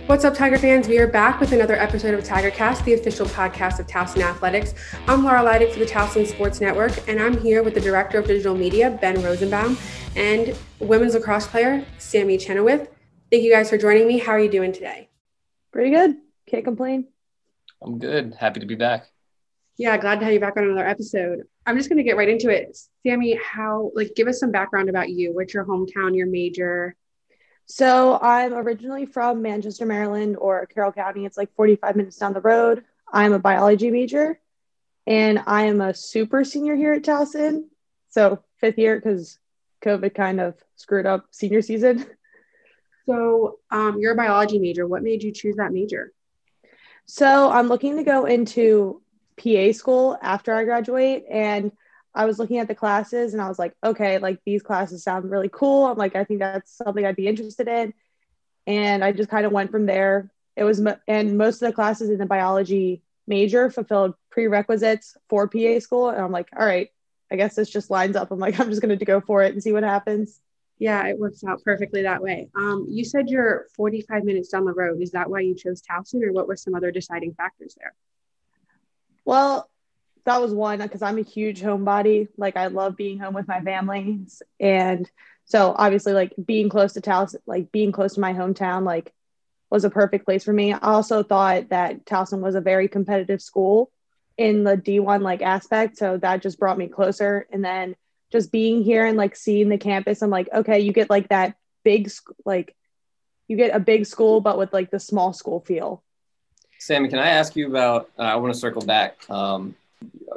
What's up, Tiger fans? We are back with another episode of TigerCast, the official podcast of Towson Athletics. I'm Laura Leidig for the Towson Sports Network, and I'm here with the Director of Digital Media, Ben Rosenbaum, and women's lacrosse player, Sami Chenoweth. Thank you guys for joining me. How are you doing today? Pretty good. Can't complain. I'm good. Happy to be back. Yeah, glad to have you back on another episode. I'm just going to get right into it. Sami, give us some background about you. What's your hometown, your major? So I'm originally from Manchester, Maryland, or Carroll County. It's like 45 minutes down the road. I'm a biology major, and I am a super senior here at Towson. So 5th year because COVID kind of screwed up senior season. So you're a biology major. What made you choose that major? So I'm looking to go into PA school after I graduate, and I was looking at the classes and I was like, okay, like these classes sound really cool. I'm like, I think that's something I'd be interested in. And I just kind of went from there. And most of the classes in the biology major fulfilled prerequisites for PA school. And I'm like, all right, I guess this just lines up. I'm like, I'm just going to go for it and see what happens. Yeah, it works out perfectly that way. You said you're 45 minutes down the road. Is that why you chose Towson, or what were some other deciding factors there? Well, that was one, because I'm a huge homebody. Like, I love being home with my family. And so obviously, like, being close to Towson, like being close to my hometown, like, was a perfect place for me. I also thought that Towson was a very competitive school in the D1 like aspect. So that just brought me closer. And then just being here and like seeing the campus, I'm like, okay, you get like that big, like you get a big school, but with like the small school feel. Sami, can I ask you about, I want to circle back.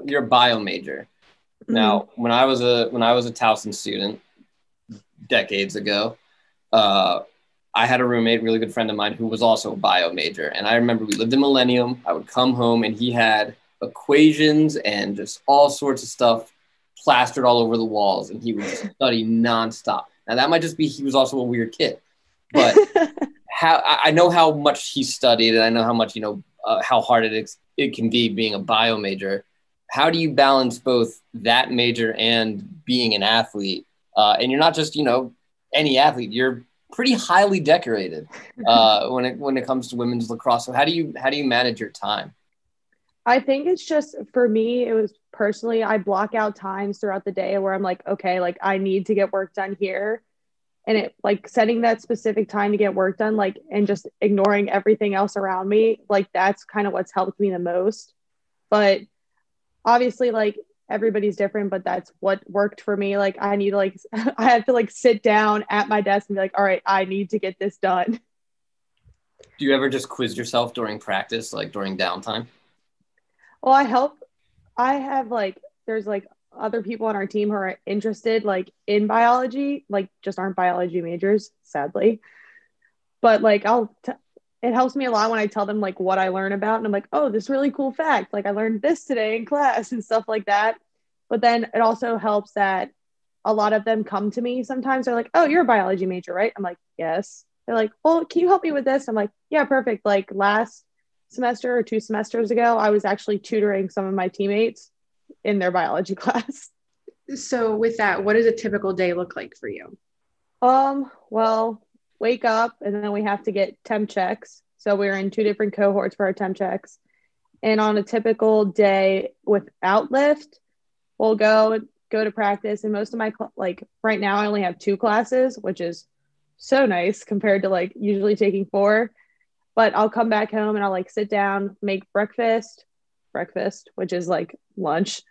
You're a bio major. Now, when I was a Towson student decades ago, I had a roommate, really good friend of mine, who was also a bio major. And I remember we lived in Millennium. I would come home and he had equations and just all sorts of stuff plastered all over the walls, and he would just study nonstop. Now that might just be, he was also a weird kid, but I know how much he studied, and I know how much, how hard it can be being a bio major. How do you balance both that major and being an athlete? And you're not just, any athlete, you're pretty highly decorated when it comes to women's lacrosse. So how do you manage your time? I think it's just, for me, it was personally, I block out times throughout the day where I'm like, okay, like I need to get work done here. And it like setting that specific time to get work done, like, and just ignoring everything else around me. Like, that's kind of what's helped me the most. But obviously, like, everybody's different, but that's what worked for me. Like, I need to like, I have to like sit down at my desk and be like, all right, I need to get this done. Do you ever just quiz yourself during practice, like during downtime? Well, I have like, there's like other people on our team who are interested like in biology, like just aren't biology majors, sadly. But like, it helps me a lot when I tell them like what I learn about. And I'm like, oh, this really cool fact. Like, I learned this today in class and stuff like that. But then it also helps that a lot of them come to me sometimes. They're like, oh, you're a biology major, right? I'm like, yes. They're like, well, can you help me with this? I'm like, yeah, perfect. Like last semester or 2 semesters ago, I was actually tutoring some of my teammates in their biology class. So with that, what does a typical day look like for you? Well, wake up and then we have to get temp checks. So we're in 2 different cohorts for our temp checks. And on a typical day without lift, we'll go to practice. And most of my, like right now, I only have 2 classes, which is so nice compared to like usually taking 4. But I'll come back home and I'll like sit down, make breakfast, which is like lunch.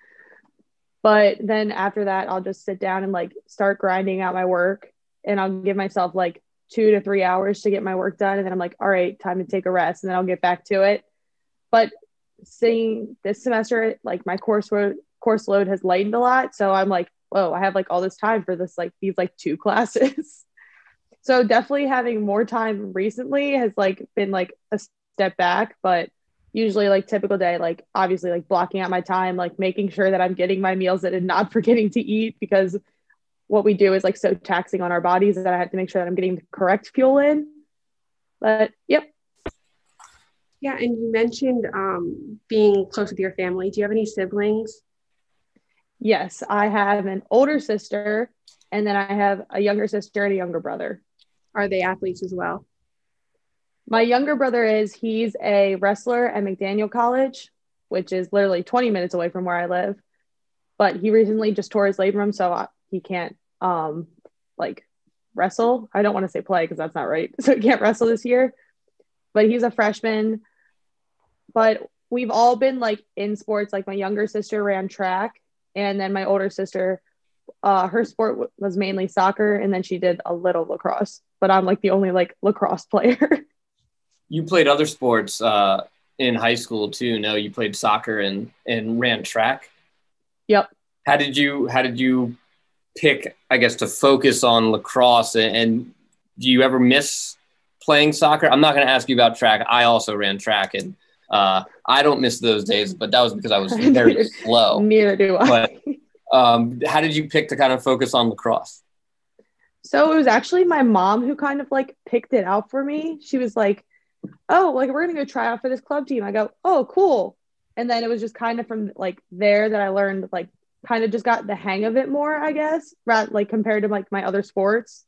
But then after that, I'll just sit down and like start grinding out my work, and I'll give myself like 2 to 3 hours to get my work done. And then I'm like, all right, time to take a rest. And then I'll get back to it. But seeing this semester, like my course load has lightened a lot. So I'm like, whoa, I have like all this time for this, like these like 2 classes. So definitely having more time recently has like been like a step back, but usually like typical day, like obviously like blocking out my time, like making sure that I'm getting my meals in and not forgetting to eat, because what we do is like so taxing on our bodies that I have to make sure that I'm getting the correct fuel in. But yep. Yeah. And you mentioned being close with your family. Do you have any siblings? Yes, I have an older sister, and then I have a younger sister and a younger brother. Are they athletes as well? My younger brother he's a wrestler at McDaniel College, which is literally 20 minutes away from where I live. But he recently just tore his labrum, so he can't like wrestle. I don't want to say play because that's not right. So he can't wrestle this year. But he's a freshman. But we've all been like in sports. Like my younger sister ran track, and then my older sister, her sport was mainly soccer, and then she did a little lacrosse. But I'm like the only like lacrosse player. You played other sports in high school too. No, you played soccer and ran track. Yep. How did you pick, I guess, to focus on lacrosse? And do you ever miss playing soccer? I'm not going to ask you about track. I also ran track, and I don't miss those days, but that was because I was very slow. Neither do I. But how did you pick to kind of focus on lacrosse? So it was actually my mom who kind of like picked it out for me. She was like, oh, like we're going to go try out for this club team. I go, oh, cool. And then it was just kind of from like there that I learned like kind of just got the hang of it more, I guess, rather like compared to like my other sports.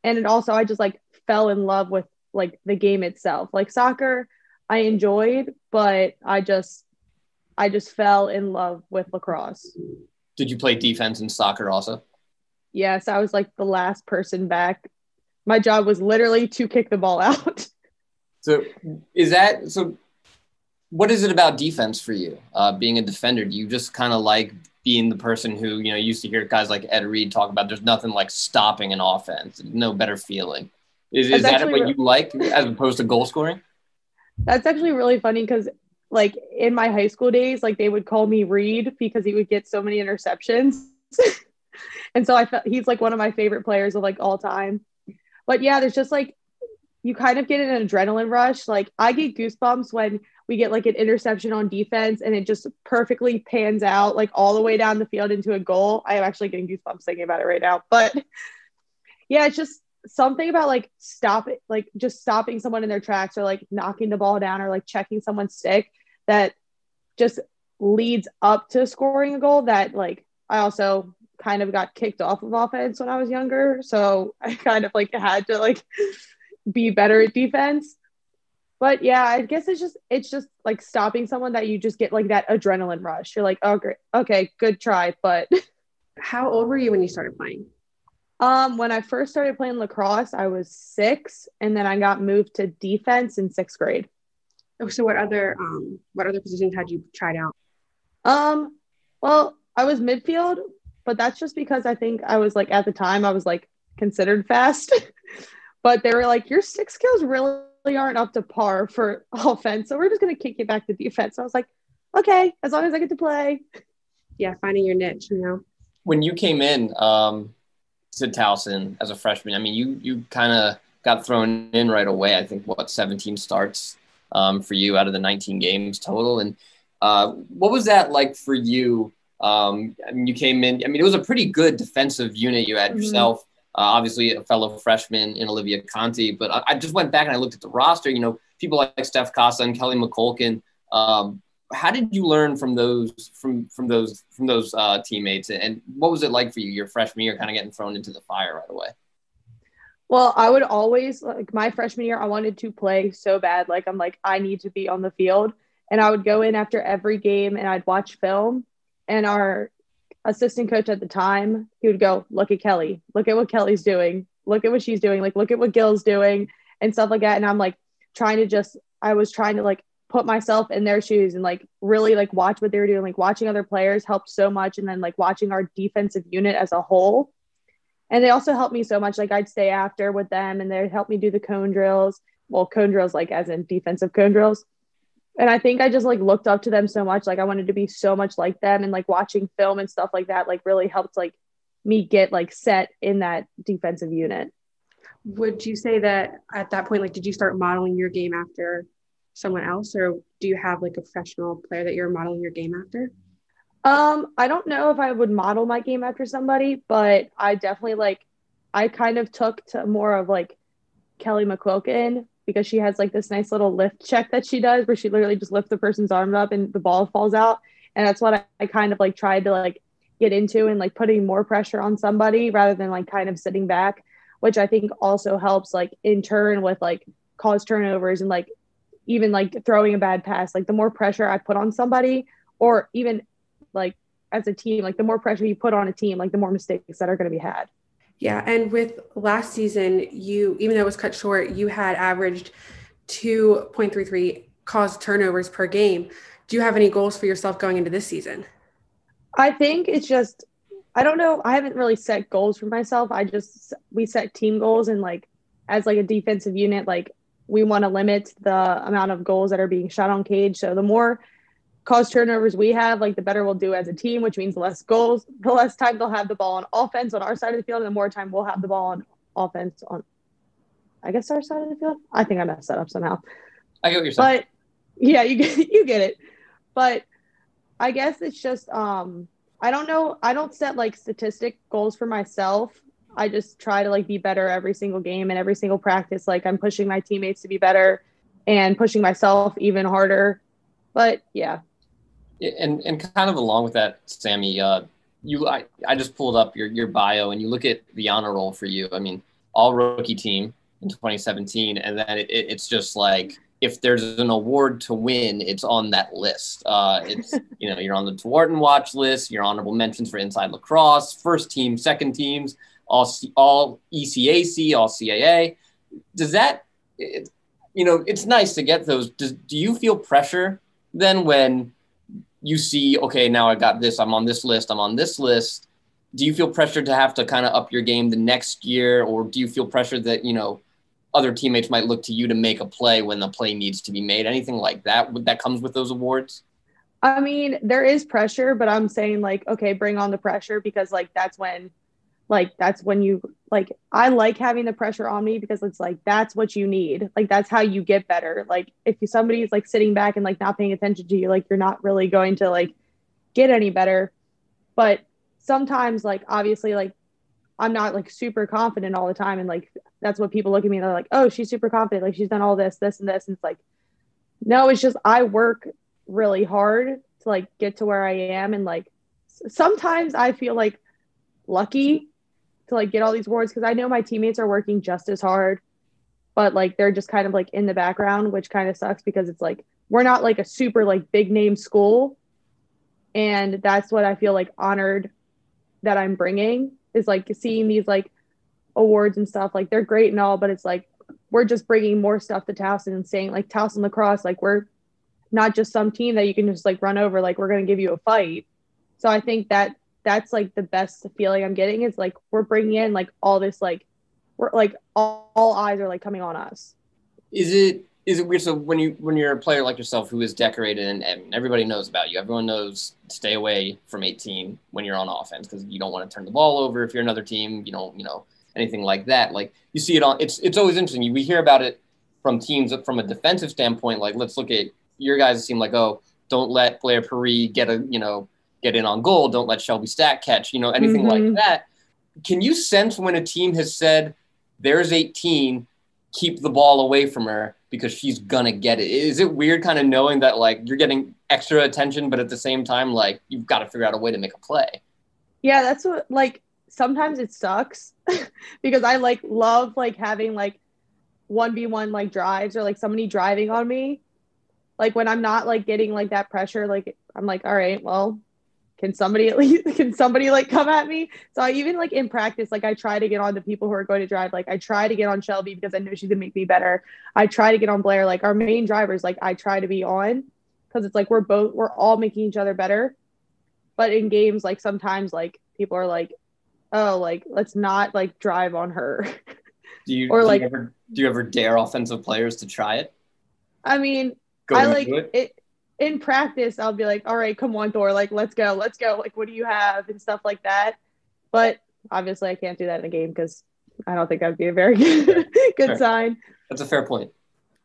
And it also, I just like fell in love with like the game itself. Like soccer, I enjoyed, but I just fell in love with lacrosse. Did you play defense in soccer also? Yes, I was like the last person back. My job was literally to kick the ball out. So what is it about defense for you? Being a defender, do you just kind of like being the person who, you used to hear guys like Ed Reed talk about there's nothing like stopping an offense, no better feeling. Is that what you like as opposed to goal scoring? That's actually really funny because like in my high school days, like they would call me Reed because he would get so many interceptions. And so I felt he's like one of my favorite players of like all time. But yeah, there's just like, you kind of get an adrenaline rush. Like I get goosebumps when we get like an interception on defense and it just perfectly pans out like all the way down the field into a goal. I am actually getting goosebumps thinking about it right now. But yeah, it's just something about like just stopping someone in their tracks or like knocking the ball down or like checking someone's stick that just leads up to scoring a goal that like I also kind of got kicked off of offense when I was younger. So I kind of like had to like be better at defense. But yeah, I guess it's just like stopping someone that you just get like that adrenaline rush. You're like, oh, great. Okay, good try. But how old were you when you started playing? When I first started playing lacrosse, I was 6, and then I got moved to defense in 6th grade. Oh, so what other positions had you tried out? Well, I was midfield, but that's just because I think I was like, at the time I was like considered fast, but they were like, your stick skills really aren't up to par for offense. So we're just going to kick you back to defense. So I was like, okay, as long as I get to play. Yeah. Finding your niche, When you came in to Towson as a freshman, I mean, you kind of got thrown in right away. I think 17 starts for you out of the 19 games total. And what was that like for you? I mean, you came in, I mean, it was a pretty good defensive unit. You had yourself, obviously a fellow freshman in Olivia Conti, but I just went back and I looked at the roster, people like Steph Costa and Kelly McCulkin. How did you learn from those teammates, and what was it like for you your freshman year, kind of getting thrown into the fire right away? Well, I would always, like my freshman year, I wanted to play so bad. Like, I'm like, I need to be on the field. And I would go in after every game and I'd watch film. And our assistant coach at the time, he would go, look at Kelly. Look at what Kelly's doing. Look at what she's doing. Like, look at what Gil's doing and stuff like that. And I'm like, I was trying to like put myself in their shoes and like really like watch what they were doing. Like watching other players helped so much. And then like watching our defensive unit as a whole. And they also helped me so much. Like I'd stay after with them and they'd help me do the cone drills. Well, cone drills, like as in defensive cone drills. And I think I just like looked up to them so much. Like I wanted to be so much like them, and like watching film and stuff like that, like really helped like me get like set in that defensive unit. Would you say that at that point, like, did you start modeling your game after someone else, or do you have like a professional player that you're modeling your game after? I don't know if I would model my game after somebody, but I definitely I kind of took to more of like Kelly McQuilkin, because she has like this nice little lift check that she does where she literally just lifts the person's arm up and the ball falls out. And that's what I kind of like tried to like get into, and like putting more pressure on somebody rather than like kind of sitting back, which I think also helps like in turn with like cause turnovers and like even like throwing a bad pass, like the more pressure I put on somebody, or even like as a team, like the more pressure you put on a team, like the more mistakes that are going to be had. Yeah. And with last season, even though it was cut short, you had averaged 2.33 caused turnovers per game. Do you have any goals for yourself going into this season? I think it's just, I don't know. I haven't really set goals for myself. We set team goals, and like, as like a defensive unit, like we want to limit the amount of goals that are being shot on cage. So the more cause turnovers we have, like the better we'll do as a team, which means the less goals, the less time they'll have the ball on offense on our side of the field, and the more time we'll have the ball on offense on, I guess, our side of the field. I think I messed that up somehow. I get what you're saying. But yeah, you get it. But I guess it's just I don't know. I don't set like statistic goals for myself. I just try to like be better every single game and every single practice. Like I'm pushing my teammates to be better and pushing myself even harder. But yeah. And kind of along with that, Sammy, I just pulled up your bio, and you look at the honor roll for you. I mean, all rookie team in 2017, and then it's just like, if there's an award to win, it's on that list. It's you're on the Thornton watch list, your honorable mentions for Inside Lacrosse, first team, second teams, all ECAC, all CAA. Does that, it's nice to get those. Do you feel pressure then when you see, okay, now I got this, I'm on this list, do you feel pressure to have to kind of up your game the next year? Or do you feel pressure that, other teammates might look to you to make a play when the play needs to be made? Anything like that that comes with those awards? I mean, there is pressure, but I'm saying like, okay, bring on the pressure, because like that's when you like, I like having the pressure on me, because it's like that's what you need. Like that's how you get better. Like if somebody's like sitting back and like not paying attention to you, like you're not really going to like get any better. But sometimes like obviously like I'm not like super confident all the time, and like that's what people look at me and they're like, oh, she's super confident, like she's done all this and this, and it's like, no, it's just I work really hard to like get to where I am, and like sometimes I feel like lucky to like get all these awards, because I know my teammates are working just as hard, but like they're just kind of like in the background, which kind of sucks, because it's like we're not like a super like big name school, and that's what I feel like honored that I'm bringing, is like seeing these like awards and stuff. Like they're great and all, but it's like we're just bringing more stuff to Towson and saying like Towson Lacrosse, like we're not just some team that you can just like run over, like we're going to give you a fight. So I think that's like the best feeling I'm getting, is like we're bringing in like all this, like we're like all eyes are like coming on us. Is it weird? So when you're a player like yourself who is decorated and everybody knows about you, everyone knows stay away from 18 when you're on offense, because you don't want to turn the ball over if you're another team. You don't, anything like that. Like you see it on, it's always interesting. We hear about it from teams from a defensive standpoint. Like let's look at your guys' team. Like, oh, don't let Blair Paris get in on goal. Don't let Shelby Stack catch. Anything like that. Can you sense when a team has said, "There's 18, keep the ball away from her because she's gonna get it"? Is it weird kind of knowing that like you're getting extra attention, but at the same time like you've got to figure out a way to make a play? Yeah, that's what, like sometimes it sucks because I like love like having like 1v1 like drives, or like somebody driving on me. Like when I'm not like getting like that pressure, like I'm like, all right, well, can somebody like come at me? So I even like in practice, like I try to get on the people who are going to drive. Like I try to get on Shelby because I know she's gonna make me better. I try to get on Blair, like our main drivers, like I try to be on, because it's like we're all making each other better. But in games, like sometimes like people are like, oh, like let's not like drive on her. Do you ever dare offensive players to try it? I mean, I like it. In practice, I'll be like, all right, come on, Thor, like, let's go. Like, what do you have? And stuff like that. But obviously I can't do that in a game, because I don't think that'd be a very good sign. That's a fair point.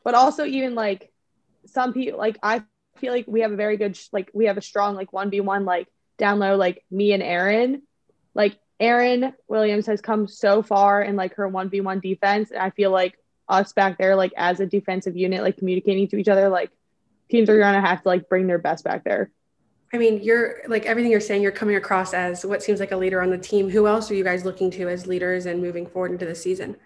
But also even like some people, like I feel like we have a very good, like we have a strong, like 1v1, like down low, like me and Erin. Like Erin Williams has come so far in like her 1v1 defense. And I feel like us back there, like as a defensive unit, like communicating to each other, like teams are going to have to like bring their best back there. I mean, you're like everything you're saying, you're coming across as what seems like a leader on the team. Who else are you guys looking to as leaders and moving forward into the season?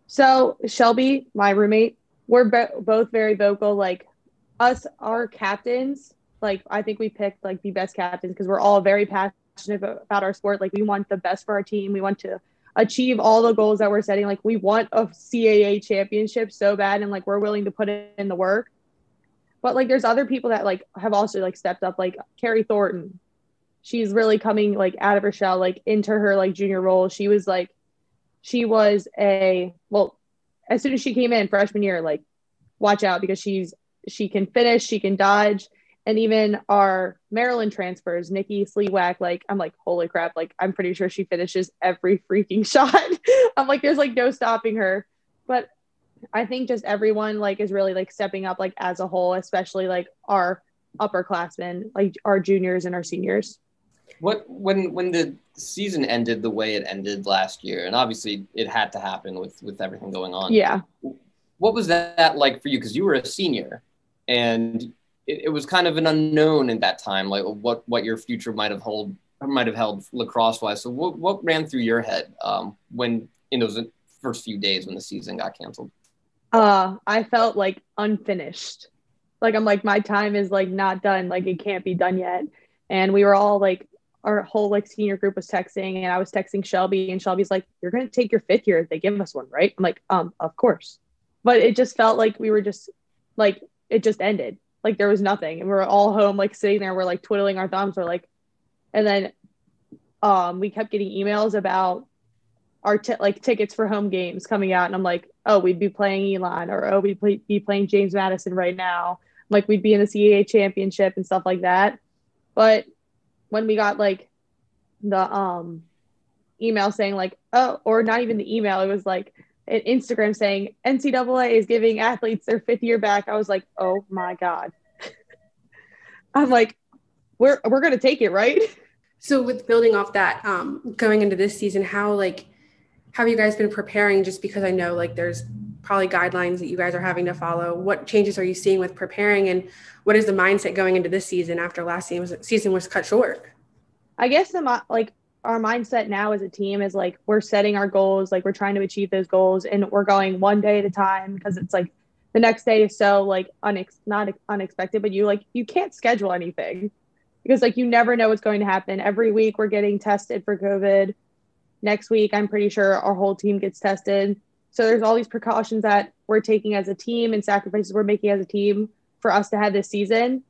So Shelby, my roommate, we're both very vocal. Like our captains, like I think we picked like the best captains because we're all very passionate about our sport. Like we want the best for our team. We want to achieve all the goals that we're setting. Like we want a CAA championship so bad, and like we're willing to put in the work. But like there's other people that like have also like stepped up, like Carrie Thornton. She's really coming like out of her shell, like into her like junior role. She was as soon as she came in freshman year, like watch out because she can finish, she can dodge. And even our Maryland transfers, Nikki Sleewack, like I'm like, holy crap, like I'm pretty sure she finishes every freaking shot. I'm like, there's like no stopping her. But I think just everyone like is really like stepping up like as a whole, especially like our upperclassmen, like our juniors and our seniors. When the season ended the way it ended last year, and obviously it had to happen with everything going on. Yeah. What was that like for you? Because you were a senior, and it was kind of an unknown at that time, like what your future might have held lacrosse wise. So what ran through your head when in those first few days when the season got canceled? I felt like unfinished. Like I'm like my time is like not done. Like it can't be done yet. And we were all like our whole like senior group was texting, and I was texting Shelby, and Shelby's like, "You're gonna take your 5th year if they give us one, right?" I'm like, of course. But it just felt like we were just like it just ended. Like there was nothing, and we were all home, like sitting there. We're like twiddling our thumbs. We're like, and then we kept getting emails about our tickets for home games coming out, and I'm like, oh, we'd be playing Elon, or oh, we'd be playing James Madison right now. Like we'd be in the CAA championship and stuff like that. But when we got like the email saying like, oh, or not even the email, it was like an Instagram saying NCAA is giving athletes their 5th year back. I was like, oh my God. I'm like, we're gonna take it, right? So with building off that, going into this season, how have you guys been preparing? Just because I know like there's probably guidelines that you guys are having to follow. What changes are you seeing with preparing, and what is the mindset going into this season after last season was cut short? I guess our mindset now as a team is like we're setting our goals, like we're trying to achieve those goals, and we're going one day at a time because it's like the next day is so like not unexpected, but you can't schedule anything because like you never know what's going to happen. Every week we're getting tested for COVID. Next week, I'm pretty sure our whole team gets tested. So there's all these precautions that we're taking as a team and sacrifices we're making as a team for us to have this season.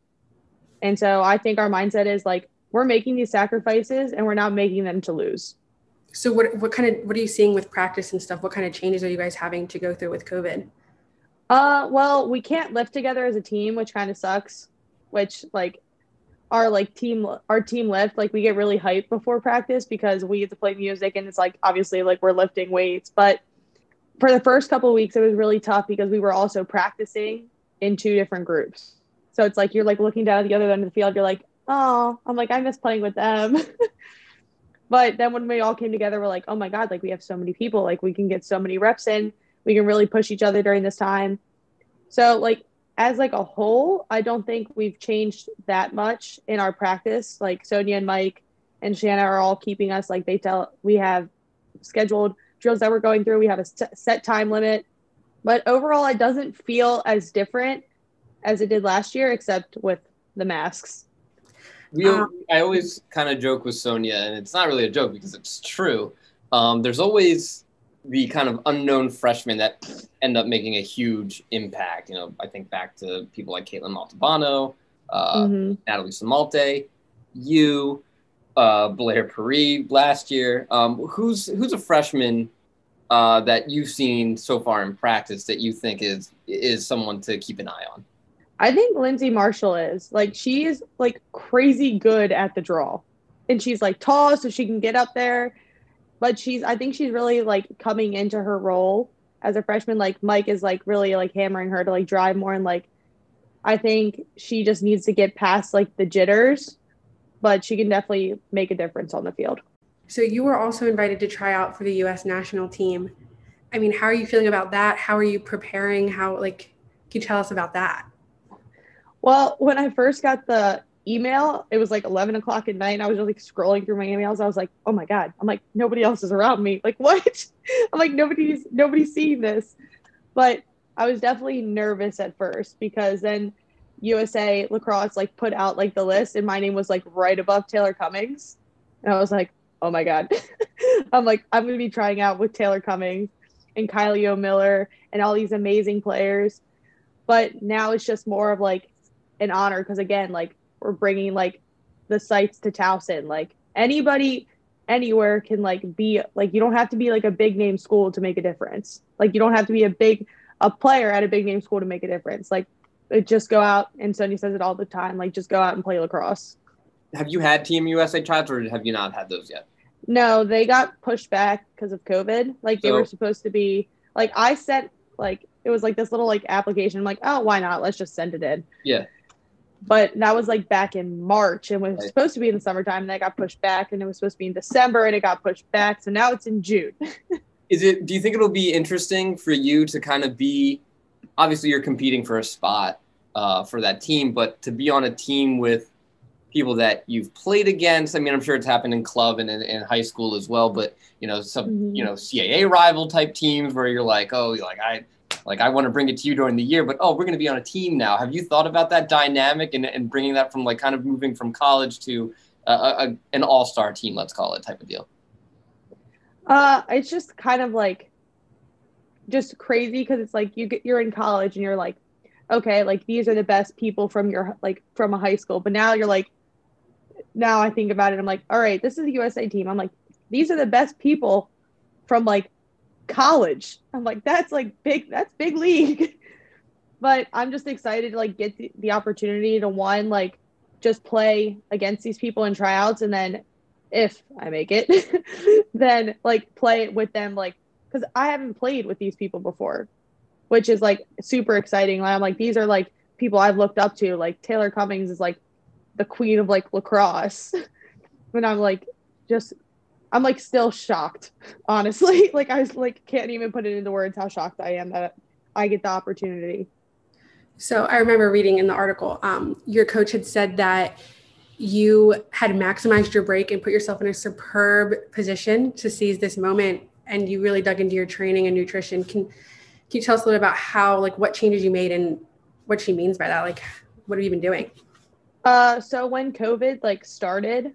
And so I think our mindset is like, we're making these sacrifices and we're not making them to lose. So what are you seeing with practice and stuff? What kind of changes are you guys having to go through with COVID? Well, we can't lift together as a team, which kind of sucks, which like our team lift, like we get really hyped before practice because we get to play music, and it's like obviously like we're lifting weights. But for the first couple of weeks it was really tough because we were also practicing in 2 different groups. So it's like you're like looking down at the other end of the field, you're like, oh, I'm like, I miss playing with them. But then when we all came together, we're like, oh my God, like we have so many people, like we can get so many reps in, we can really push each other during this time. So like as like a whole, I don't think we've changed that much in our practice. Like Sonia and Mike and Shanna are all keeping us, like we have scheduled drills that we're going through. We have a set time limit, but overall it doesn't feel as different as it did last year, except with the masks. I always kind of joke with Sonia, and it's not really a joke because it's true. There's always the kind of unknown freshmen that end up making a huge impact. You know, I think back to people like Caitlin Montalbano, Natalie Samalte, Blair Perry last year. Who's a freshman that you've seen so far in practice that you think is someone to keep an eye on? I think Lindsay Marshall is. Like, she is like crazy good at the draw, and she's like tall, so she can get up there. But I think she's really like coming into her role as a freshman. Like Mike is like really like hammering her to like drive more, and like I think she just needs to get past like the jitters, but she can definitely make a difference on the field. So you were also invited to try out for the U.S. national team. I mean, how are you feeling about that? How are you preparing? Can you tell us about that? Well, when I first got the email, it was like 11 o'clock at night, and I was just like scrolling through my emails. I was like, oh my God. I'm like, nobody else is around me. Like, what? I'm like, nobody's seeing this. But I was definitely nervous at first because then USA Lacrosse like put out like the list and my name was like right above Taylor Cummings. And I was like, oh my God. I'm like, I'm going to be trying out with Taylor Cummings and Kylie O'Miller and all these amazing players. But now it's just more of like an honor because again, like we're bringing like the sites to Towson. Like anybody anywhere can like be like, you don't have to be like a big name school to make a difference. Like you don't have to be a player at a big name school to make a difference. Like just go out, and Sonia says it all the time, like just go out and play lacrosse. Have you had Team USA tryouts or have you not had those yet? No, they got pushed back because of COVID. Like they were supposed to be like, I sent like, it was like this little like application. I'm like, oh, why not? Let's just send it in. Yeah. But that was like back in March and was supposed to be in the summertime and that got pushed back, and it was supposed to be in December and it got pushed back. So now it's in June. Do you think it'll be interesting for you to kind of be, obviously you're competing for a spot for that team, but to be on a team with people that you've played against? I mean, I'm sure it's happened in club and in high school as well, but some, CAA rival type teams where you're like, oh, I want to bring it to you during the year, but we're going to be on a team now. Have you thought about that dynamic and bringing that from like kind of moving from college to an all-star team, let's call it, type of deal? It's just kind of like just crazy because it's like you're in college and you're like, okay, like these are the best people from from a high school, but now you're like, now I think about it, I'm like, all right, this is the USA team. I'm like, these are the best people from like college. I'm like, that's big league. But I'm just excited to like get the opportunity to like just play against these people in tryouts, and then if I make it, then like play with them, like because I haven't played with these people before, which is like super exciting. I'm like, these are like people I've looked up to. Like Taylor Cummings is like the queen of like lacrosse. And I'm like, I'm like still shocked, honestly. Like I was like, can't even put it into words how shocked I am that I get the opportunity. So I remember reading in the article, your coach had said that you had maximized your break and put yourself in a superb position to seize this moment, and you really dug into your training and nutrition. Can you tell us a little about how, like, what changes you made and what she means by that? Like, what have you been doing? So when COVID like started,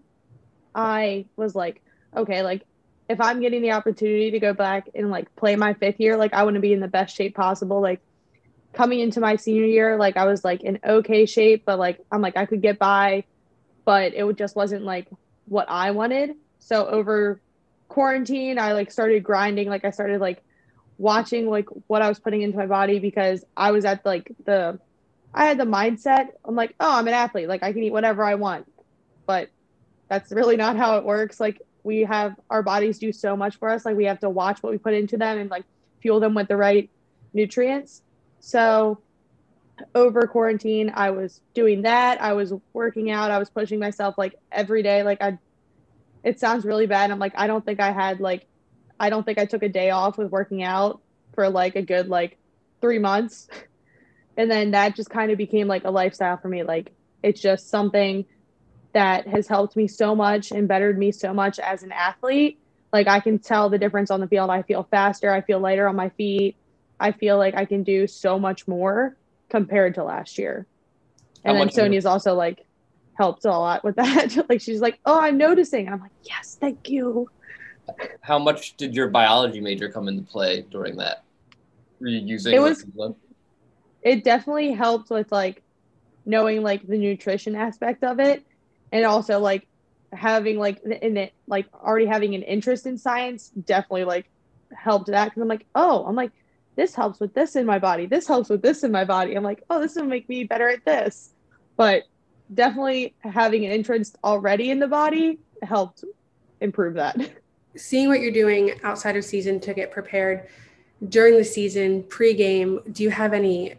I was like, okay, like if I'm getting the opportunity to go back and like play my 5th year, like I want to be in the best shape possible. Like coming into my senior year, like I was like in okay shape, but like I'm like I could get by, but it just wasn't like what I wanted. So over quarantine, I like started grinding. Like I started like watching like what I was putting into my body, because I was at like I had the mindset, I'm like, oh, I'm an athlete, like I can eat whatever I want. But that's really not how it works. Like our bodies do so much for us. Like we have to watch what we put into them and like fuel them with the right nutrients. So over quarantine, I was doing that. I was working out. I was pushing myself like every day. Like it sounds really bad. I'm like, I don't think I took a day off with working out for like a good like 3 months. And then that just kind of became like a lifestyle for me. Like it's just something that has helped me so much and bettered me so much as an athlete. Like I can tell the difference on the field. I feel faster. I feel lighter on my feet. I feel like I can do so much more compared to last year. And then Sonia's also like helped a lot with that. Like she's like, oh, I'm noticing. And I'm like, yes, thank you. How much did your biology major come into play during that? Were you using it definitely helped with like knowing like the nutrition aspect of it, and also like having like already having an interest in science definitely like helped that, because I'm like this helps with this in my body, this helps with this in my body. I'm like, oh, this will make me better at this. But definitely having an interest already in the body helped improve that. Seeing what you're doing outside of season to get prepared during the season, pre-game, do you have any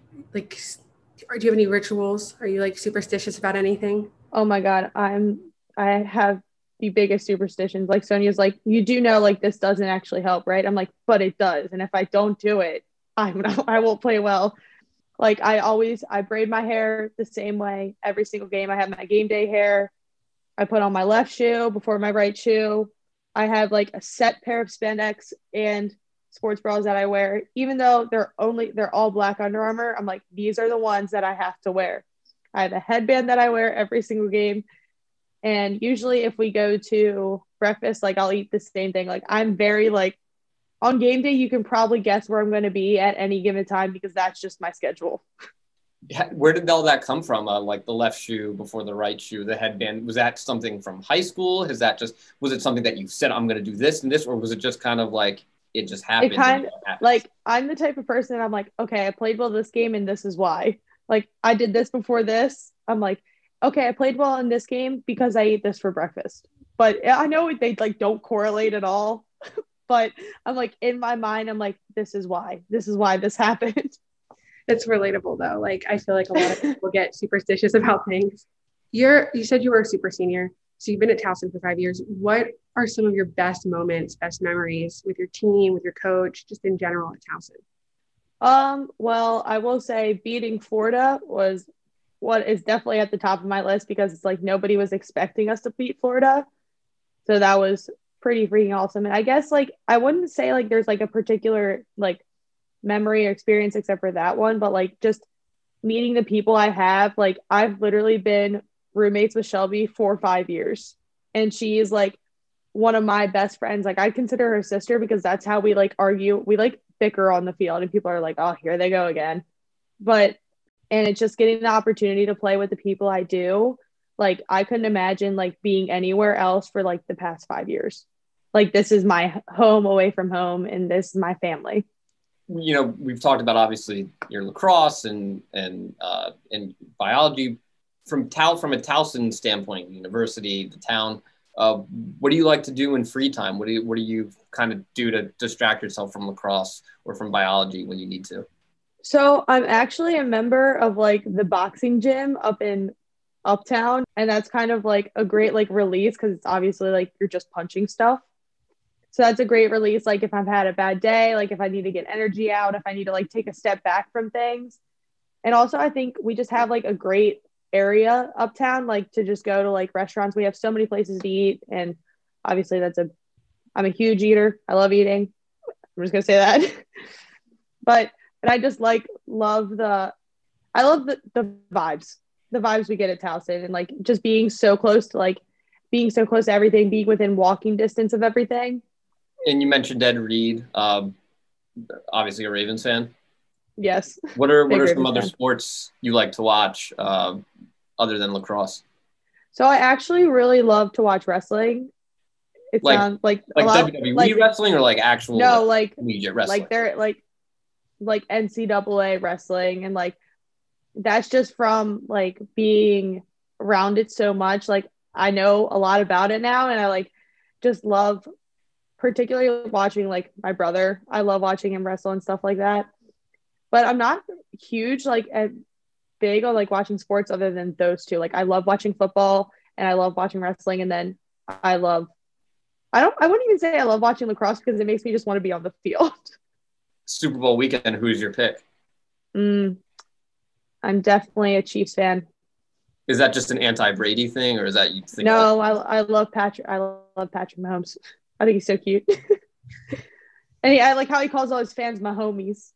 rituals? Are you like superstitious about anything? Oh my God, I have the biggest superstitions. Like Sonia's like, you do know like this doesn't actually help, right? I'm like, but it does. And if I don't do it, I won't play well. Like I braid my hair the same way every single game. I have my game day hair. I put on my left shoe before my right shoe. I have like a set pair of spandex and sports bras that I wear, even though they're all black Under Armour. I'm like, these are the ones that I have to wear. I have a headband that I wear every single game. And usually if we go to breakfast, like I'll eat the same thing. Like I'm very like on game day, you can probably guess where I'm going to be at any given time because that's just my schedule. Where did all that come from? Like the left shoe before the right shoe, the headband, was that something from high school? Was it something that you said, I'm going to do this and this, or was it just kind of like, it just happened? It kind of like, I'm the type of person I'm like, okay, I played well this game and this is why. Like I did this before this. I'm like, okay, I played well in this game because I ate this for breakfast. But I know they like don't correlate at all. But I'm like, in my mind, I'm like, this is why this happened. It's relatable though. Like I feel like a lot of people get superstitious about things. You said you were a super senior, so you've been at Towson for 5 years. What are some of your best moments, best memories with your team, with your coach, just in general at Towson? Well, I will say beating Florida was what is definitely at the top of my list because it's like nobody was expecting us to beat Florida. So that was pretty freaking awesome. And I guess like I wouldn't say like there's like a particular like memory or experience except for that one, but like just meeting the people I have, like I've literally been roommates with Shelby for 5 years and she is like one of my best friends. Like I consider her sister because that's how we like argue. We like bicker on the field and people are like, oh, here they go again. And it's just getting the opportunity to play with the people I do. Like I couldn't imagine like being anywhere else for like the past 5 years. Like this is my home away from home and this is my family. You know, we've talked about obviously your lacrosse and biology from a Towson standpoint, university, the town. What do you like to do in free time? What do you kind of do to distract yourself from lacrosse or from biology when you need to? So I'm actually a member of like the boxing gym up in Uptown, and that's kind of like a great like release because it's obviously like you're just punching stuff. So that's a great release. Like if I've had a bad day, like if I need to get energy out, if I need to like take a step back from things. And also I think we just have like a great area uptown, like to just go to like restaurants. We have so many places to eat. And obviously I'm a huge eater. I love eating. I'm just gonna say that. but I just like love the vibes we get at Towson and like just being so close to everything, being within walking distance of everything. And you mentioned Ed Reed, obviously a Ravens fan. Yes. What are some other sports you like to watch other than lacrosse? So I actually really love to watch wrestling. It sounds like a lot WWE like wrestling or like actual collegiate wrestling. Like they're like NCAA wrestling, and like that's just from like being around it so much. Like I know a lot about it now, and I like just love particularly watching like my brother. I love watching him wrestle and stuff like that. But I'm not huge like big on like watching sports other than those two. Like I love watching football and I love watching wrestling, and then I wouldn't even say I love watching lacrosse because it makes me just want to be on the field. Super Bowl weekend, who's your pick? I'm definitely a Chiefs fan. Is that just an anti-Brady thing, or is that you think? No, I love Patrick. I love Patrick Mahomes. I think he's so cute. And I like how he calls all his fans my homies.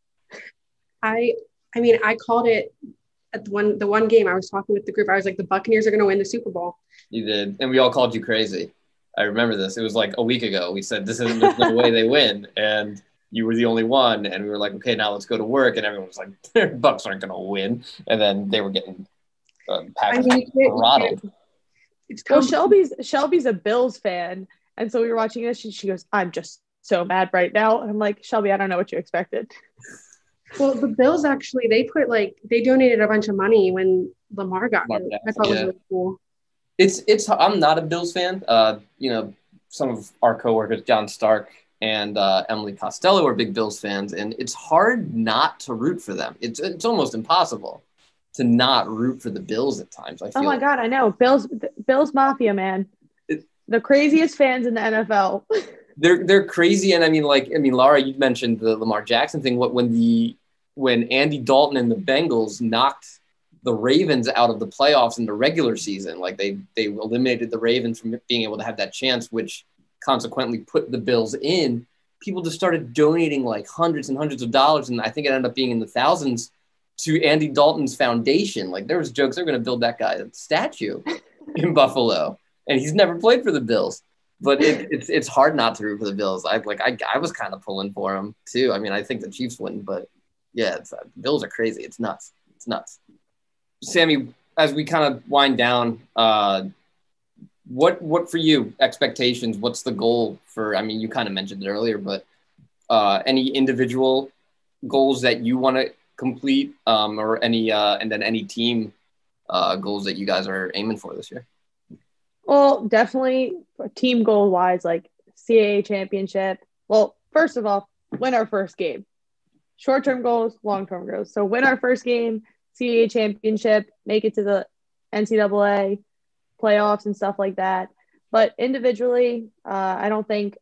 I mean, I called it at the one game I was talking with the group. I was like, the Buccaneers are going to win the Super Bowl. You did. And we all called you crazy. I remember this. It was like a week ago. We said, there's no way they win. And you were the only one. And we were like, okay, now let's go to work. And everyone was like, Bucks aren't going to win. And then they were getting throttled. Well, Shelby's a Bills fan. And so we were watching this and she goes, I'm just so mad right now. And I'm like, Shelby, I don't know what you expected. Well, the Bills actually, they donated a bunch of money when Lamar got hurt. I thought it was really cool. I'm not a Bills fan. Some of our coworkers, John Stark and Emily Costello, are big Bills fans, and it's hard not to root for them. It's almost impossible to not root for the Bills at times. I feel. Oh my God, I know. Bills Mafia, man. The craziest fans in the NFL. They're crazy, and I mean, Laura, you mentioned the Lamar Jackson thing. When Andy Dalton and the Bengals knocked the Ravens out of the playoffs in the regular season, like they eliminated the Ravens from being able to have that chance, which consequently put the Bills in. people just started donating like hundreds and hundreds of dollars, and I think it ended up being in the thousands, to Andy Dalton's foundation. Like, there was jokes they're going to build that guy a statue in Buffalo, and he's never played for the Bills. But it's hard not to root for the Bills. I was kind of pulling for them too. I mean, I think the Chiefs win, but yeah, the Bills are crazy. It's nuts. It's nuts. Sami, as we kind of wind down, what for you, expectations? What's the goal for? I mean, you kind of mentioned it earlier, but any individual goals that you want to complete, or any and then any team goals that you guys are aiming for this year? Well, definitely team goal wise, like CAA championship. Well, first of all, win our first game. Short-term goals, long-term goals. So win our first game, CAA championship, make it to the NCAA playoffs and stuff like that. But individually, I don't think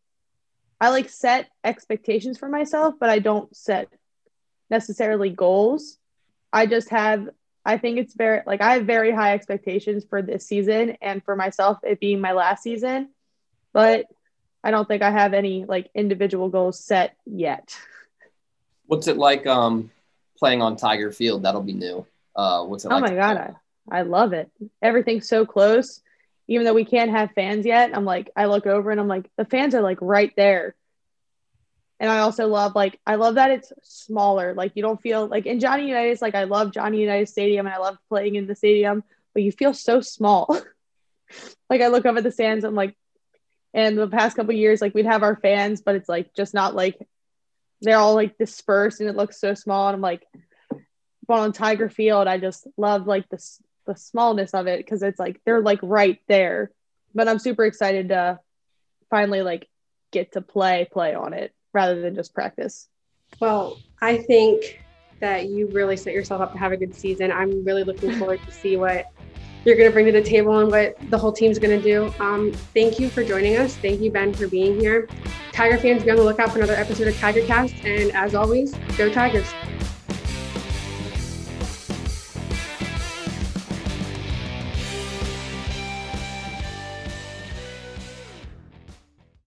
I like set expectations for myself, but I don't set necessarily goals. I think it's very, like, I have very high expectations for this season and for myself, it being my last season, but I don't think I have any like individual goals set yet. What's it like playing on Tiger Field? That'll be new. What's it like? Oh my God, I love it. Everything's so close. Even though we can't have fans yet, I'm like, I look over and I'm like, the fans are like right there. And I also love, like, I love that it's smaller. Like, you don't feel like in Johnny Unitas, like, I love Johnny Unitas Stadium and I love playing in the stadium, but you feel so small. Like, I look up at the stands, I'm like, and the past couple of years, like, we'd have our fans, but it's like just not like they're all like dispersed and it looks so small. And I'm like, but on Tiger Field, I just love like the smallness of it because it's like they're like right there. But I'm super excited to finally like get to play on it rather than just practice. Well, I think that you really set yourself up to have a good season. I'm really looking forward to see what you're going to bring to the table and what the whole team's going to do. Thank you for joining us. Thank you, Ben, for being here. Tiger fans, be on the lookout for another episode of TigerCast. And as always, go Tigers.